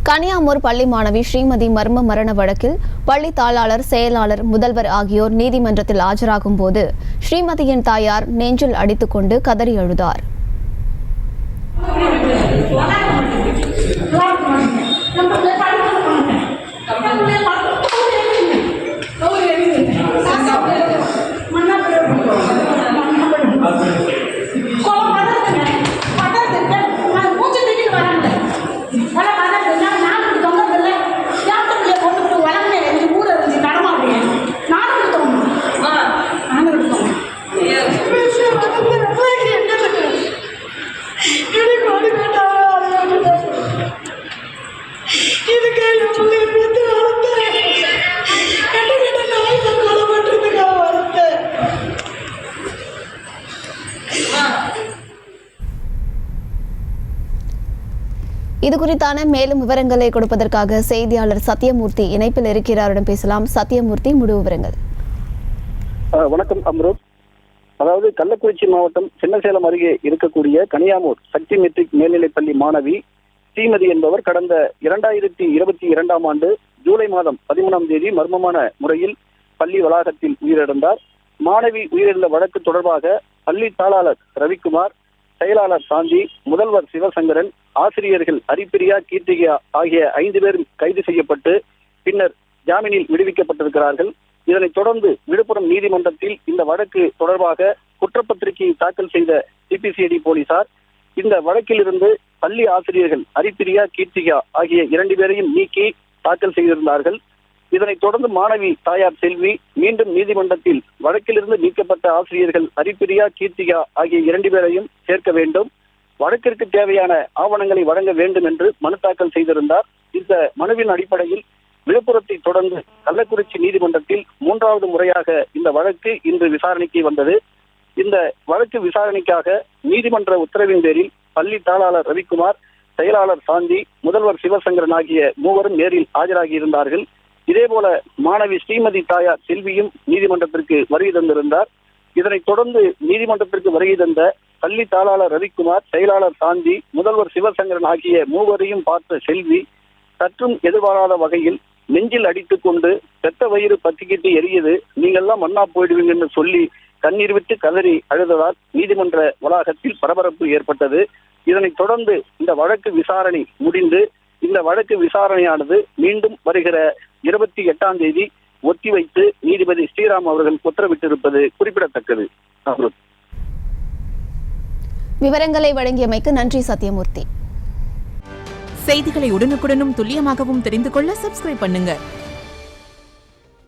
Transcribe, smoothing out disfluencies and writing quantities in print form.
கனியாமூர் பள்ளி மாணவி ஸ்ரீமதி மர்ம மரண வழக்கில் பள்ளி தாளாளர், செயலாளர், முதல்வர் ஆகியோர் நீதிமன்றத்தில் ஆஜராகும் போது ஸ்ரீமதியின் தாயார் நெஞ்சில் அடித்துக்கொண்டு கதறி அழுதார். இது குறித்தான மேலும் விவரங்களை கொடுப்பதற்காக செய்தியாளர் சத்யமூர்த்தி இணைப்பில் இருக்கிறாரிடம் பேசலாம். சத்யமூர்த்தி, முழு விவரங்கள். வணக்கம் அம்ருத். அதாவது கள்ளக்குறிச்சி மாவட்டம் சின்னசேலம் அருகே இருக்கக்கூடிய கனியாமூர் சக்தி மெட்ரிக் மேல்நிலைப்பள்ளி மாணவி ஸ்ரீமதி என்பவர் கடந்த 2022ஆம் ஆண்டு ஜூலை மாதம் 13ஆம் தேதி மர்மமான முறையில் பள்ளி வளாகத்தில் உயிரிழந்தார். மாணவி உயிரிழந்த வழக்கு தொடர்பாக பள்ளி தாளாளர் ரவிக்குமார், செயலாளர் சாந்தி, முதல்வர் சிவசங்கரன், ஆசிரியர்கள் ஹரிப்பிரியா, கீர்த்திகா ஆகிய 5 பேரும் கைது செய்யப்பட்டு பின்னர் ஜாமீனில் விடுவிக்கப்பட்டிருக்கிறார்கள். இதனைத் தொடர்ந்து விழுப்புரம் நீதிமன்றத்தில் இந்த வழக்கு தொடர்பாக குற்றப்பத்திரிகையை தாக்கல் செய்த சிபிசிஐடி போலீசார் இந்த வழக்கில் இருந்து பள்ளி ஆசிரியர்கள் ஹரிப்பிரியா, கீர்த்திகா ஆகிய 2 பேரையும் நீக்கி தாக்கல் செய்திருந்தார்கள். இதனைத் தொடர்ந்து மாணவி தாயார் செல்வி மீண்டும் நீதிமன்றத்தில் வழக்கிலிருந்து நீக்கப்பட்ட ஆசிரியர்கள் ஹரிப்பிரியா, கீர்த்திகா ஆகிய 2 பேரையும் சேர்க்க வேண்டும், வழக்கிற்கு தேவையான ஆவணங்களை வழங்க வேண்டும் என்று மனு தாக்கல் செய்திருந்தார். இந்த மனுவின் அடிப்படையில் விழுப்புரத்தை தொடர்ந்து கள்ளக்குறிச்சி நீதிமன்றத்தில் 3வது முறையாக இந்த வழக்கு இன்று விசாரணைக்கு வந்தது. இந்த வழக்கு விசாரணைக்காக நீதிமன்ற உத்தரவின் பேரில் பள்ளி தாளாளர் ரவிக்குமார், செயலாளர் சாந்தி, முதல்வர் சிவசங்கரன் ஆகிய 3வரும் நேரில் ஆஜராகி இருந்தார்கள். இதேபோல மாணவி ஸ்ரீமதி தாயார் செல்வியும் நீதிமன்றத்திற்கு வருகை தந்திருந்தார். இதனைத் தொடர்ந்து நீதிமன்றத்திற்கு வருகை தந்த பள்ளி தாளாளர் ரவிக்குமார், செயலாளர் சாந்தி, முதல்வர் சிவசங்கரன் ஆகிய 3வரையும் பார்த்த செல்வி சற்றும் எதிர்பாராத வகையில் நெஞ்சில் அடித்துக் கொண்டு பெத்த வயிறு பத்திக்கிட்டு எரியுது, நீங்கள்லாம் மண்ணா போயிடுவீங்க என்று சொல்லி கண்ணீர் விட்டு கதறி அழுததால் நீதிமன்ற வளாகத்தில் பரபரப்பு ஏற்பட்டது. இதனைத் தொடர்ந்து இந்த வழக்கு விசாரணை முடிந்து இந்த வழக்கு விசாரணையானது மீண்டும் வருகிற 28ஆம் தேதி ஒத்திவைத்து நீதிபதி ஸ்ரீராம் அவர்கள் உத்தரவிட்டிருப்பது குறிப்பிடத்தக்கது. விவரங்களை வழங்கியமைக்கு நன்றி சத்யமூர்த்தி. செய்திகளை உடனுக்குடனும் துல்லியமாகவும் தெரிந்து கொள்ள சப்ஸ்கிரைப் பண்ணுங்க.